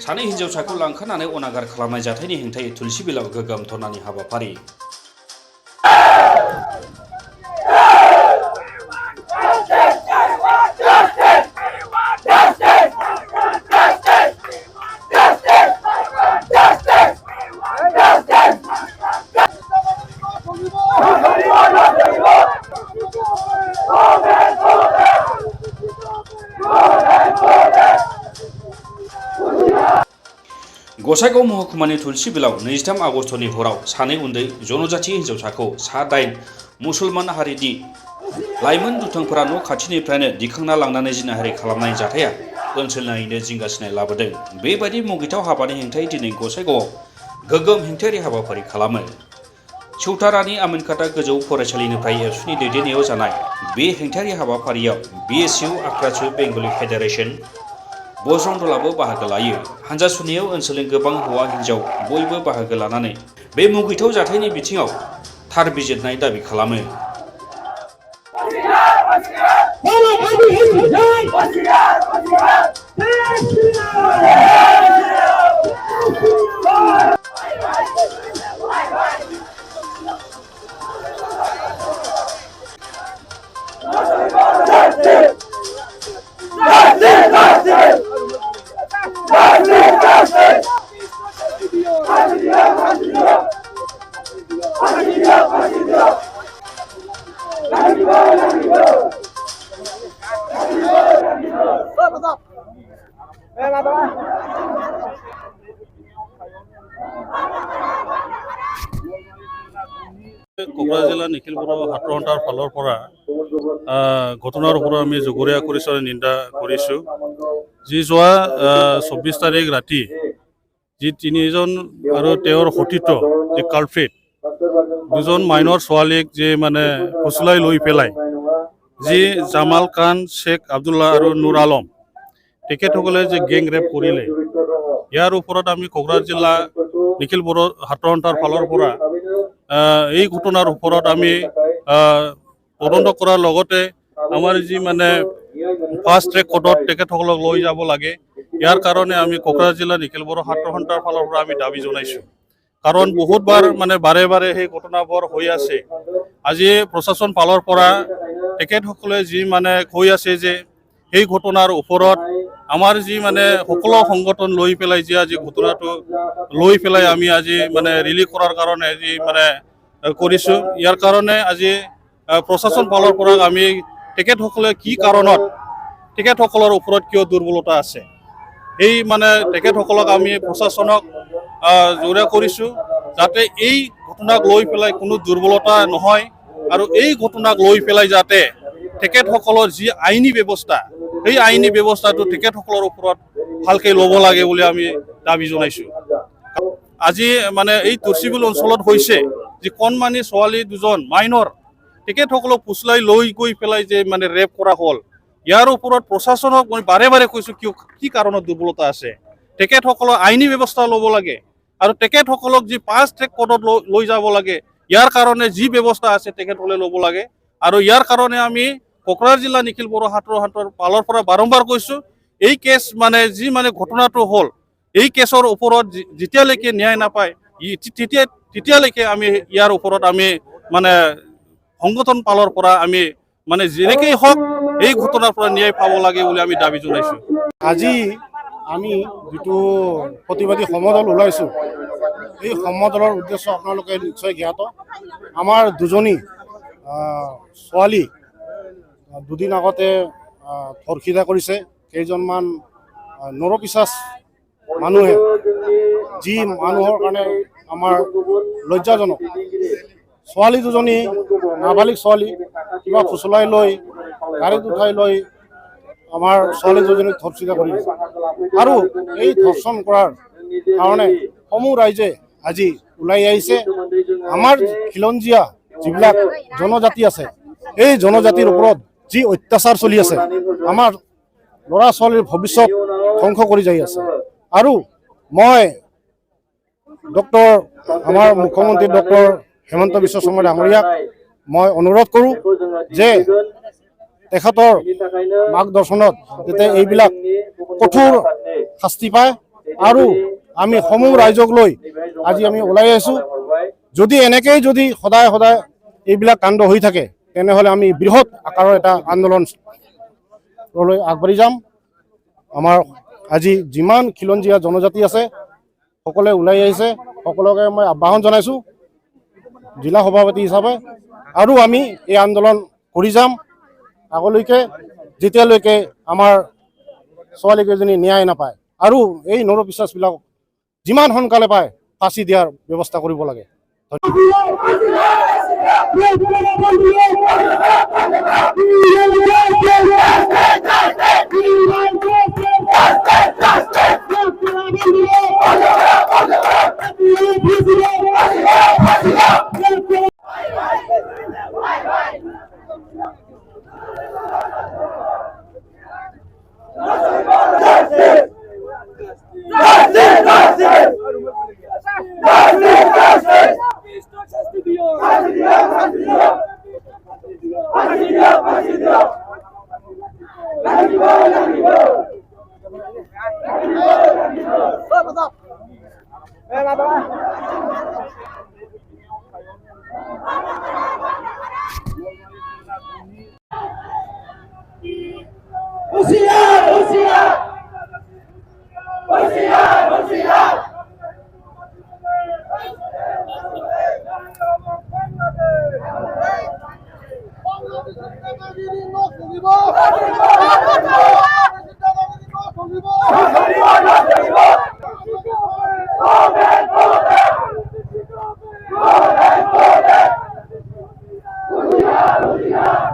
सानै हिन्जावसाखौ लांखानानै अनागार खालामनाय जाथायनि हेंथायै तुलसिबिलाव गोगोम धरनानि हाबाफारि। गसाइगाव महकुमानि तुलसिबिलाव 23 आगस्टनि हराव सानै उन्दै जनजाति हिन्जावसाखौ सा 8 मुसलमान हारिनि लाइमोन दुथांफोरा न' खाथिनिफ्रायनो दिखांना लांनानै जिनाहारि खालामनाय जाथाया ओनसोलनाङैनो जिंगासिनाय लाबोदों। बेबायदि मुगैथाव हाबानि हेंथायै दिनै गसाइगावआव गोगोम हेंथायारि हाबाफारि खालामो। चौतारानि आमिनकाटा गोजौ फरायसालिनिफ्राय एबसुनि दैदेननायाव जानाय बे हेंथायारि हाबाफारियाव BSU आक्रासु बेंगलि फेडारेशन बजरं दलाबो बाहागो लायो। हानजा सुनायाव ओनसोलनि गोबां हौवा हिन्जाव बयबो बाहागो लानानै बे मुगैथाव जाथायनि बिथिङाव थार बिजिरनाय दाबि खालामो। কোকৰাঝাৰ জিলা নিখিল বড়ো ছাত্ৰ সন্থাৰ ফালৰ পৰা ঘটনাৰ ওপৰত আমি জগৰীয়া কৰিছোঁ, নিন্দা কৰিছোঁ। যি যোৱা 24 তাৰিখ ৰাতি যি 3জন আৰু তেওঁৰ সতীৰ্থ যি কালপ্ৰিট দুজন মাইনৰ ছোৱালীক যি মানে ফুচলাই লৈ পেলাই যি জামাল খান, শেখ আব্দুল্লাহ আৰু নুৰ আলম তেখেতসকলে যে গেং ৰেপ কৰিলে, ইয়াৰ ওপৰত আমি কোকৰাঝাৰ জিলা নিখিল বড়ো ছাত্ৰ সন্থাৰ ফালৰ পৰা এই ঘটনাৰ ওপৰত আমি তদন্ত কৰাৰ লগতে আমাৰ যি মানে ফাষ্ট ট্ৰেক কোৰ্টত তেখেতসকলক লৈ যাব লাগে, ইয়াৰ কাৰণে আমি কোকৰাঝাৰ জিলা নিখিল বড়ো ছাত্ৰ সন্থাৰ ফালৰ পৰা আমি দাবী জনাইছোঁ। কাৰণ বহুতবাৰ মানে বাৰে বাৰে সেই ঘটনাবোৰ হৈ আছে। আজি প্ৰশাসন ফালৰ পৰা তেখেতসকলে যি মানে কৈ আছে যে এই ঘটনাৰ ওপৰত আমাৰ যি মানে সকলো সংগঠন লৈ পেলাই যি আজি ঘটনাটো লৈ পেলাই আমি আজি মানে ৰিলিজ কৰাৰ কাৰণে যি মানে কৰিছোঁ। ইয়াৰ কাৰণে আজি প্ৰশাসন ফালৰ পৰা আমি তেখেতসকলে কি কাৰণত তেখেতসকলৰ ওপৰত কিয় দুৰ্বলতা আছে, এই মানে তেখেতসকলক আমি প্ৰশাসনক জোৰা কৰিছোঁ যাতে এই ঘটনাক লৈ পেলাই কোনো দুৰ্বলতা নহয় আৰু এই ঘটনাক লৈ পেলাই যাতে তেখেতসকলৰ যি আইনী ব্যৱস্থা সেই আইনী ব্যৱস্থাটো তেখেতসকলৰ ওপৰত ভালকৈ ল'ব লাগে বুলি আমি দাবী জনাইছোঁ। আজি মানে এই তুলসীবিল অঞ্চলত হৈছে যি কণমানি ছোৱালী দুজন মাইনৰ তেখেতসকলক ফুচলাই লৈ গৈ পেলাই যে মানে ৰেপ কৰা হ'ল, ইয়াৰ ওপৰত প্ৰশাসনক মই বাৰে বাৰে কৈছোঁ কি কাৰণত দুৰ্বলতা আছে। তেখেতসকলৰ আইনী ব্যৱস্থা ল'ব লাগে আৰু তেখেতসকলক যি ফাষ্ট ট্ৰেক কোৰ্টত লৈ যাব লাগে, ইয়াৰ কাৰণে যি ব্যৱস্থা আছে তেখেতসকলে ল'ব লাগে। আৰু ইয়াৰ কাৰণে আমি কোকৰাঝাৰ জিলা নিখিল বড়ো ছাত্ৰ সন্থাৰ ফালৰ পৰা বাৰম্বাৰ কৈছোঁ, এই কেছ মানে যি মানে ঘটনাটো হ'ল এই কেছৰ ওপৰত যেতিয়ালৈকে ন্যায় নাপায় তেতিয়ালৈকে আমি ইয়াৰ ওপৰত আমি মানে সংগঠন ফালৰ পৰা আমি মানে যেনেকেই হওক এই ঘটনাৰ পৰা ন্যায় পাব লাগে বুলি আমি দাবী জনাইছোঁ। আজি আমি যিটো প্ৰতিবাদী সমদল ওলাইছোঁ, এই সমদলৰ উদ্দেশ্য আপোনালোকে নিশ্চয় জ্ঞাত। আমাৰ দুজনী ছোৱালী দুদিন আগতে ধৰ্ষিতা কৰিছে কেইজনমান নৰপিচাচ মানুহে, যি মানুহৰ কাৰণে আমাৰ লজ্জাজনক। ছোৱালী দুজনী নাবালিক ছোৱালী কিবা ফুচলাই লৈ গাড়ীত উঠাই লৈ আমাৰ ছোৱালী দুজনীক ধৰ্ষিতা কৰিছে আৰু এই ধৰ্ষণ কৰাৰ কাৰণে সমূহ ৰাইজে আজি ওলাই আহিছে। আমাৰ খিলঞ্জীয়া যিবিলাক জনজাতি আছে, এই জনজাতিৰ ওপৰত যি অত্যাচাৰ চলি আছে, আমাৰ ল'ৰা ছোৱালীৰ ভৱিষ্যত ধ্বংস কৰি যাই আছে। আৰু মই আমাৰ মুখ্যমন্ত্ৰী ডক্টৰ হেমন্ত বিশ্ব শৰ্মা ডাঙৰীয়াক মই অনুৰোধ কৰোঁ যে তেখেতৰ মাৰ্গদৰ্শনত যাতে এইবিলাক কঠোৰ শাস্তি পায় আৰু আমি সমূহ ৰাইজক লৈ আজি আমি ওলাই আহিছোঁ। যদি এনেকেই যদি সদায় সদায় এইবিলাক কাণ্ড হৈ থাকে তেনেহ'লে আমি বৃহৎ আকাৰৰ এটা আন্দোলনলৈ আগবাঢ়ি যাম। আমাৰ আজি যিমান খিলঞ্জীয়া জনজাতি আছে সকলোৱে ওলাই আহিছে, সকলোকে মই আহ্বান জনাইছোঁ জিলা সভাপতি হিচাপে, আৰু আমি এই আন্দোলন কৰি যাম আগলৈকে যেতিয়ালৈকে আমাৰ ছোৱালীকেইজনী ন্যায় নাপায়। আৰু এই নৰপিশ্বাচবিলাক যিমান সোনকালে পায় ফাঁচি দিয়াৰ ব্যৱস্থা কৰিব লাগে। Hallelujah!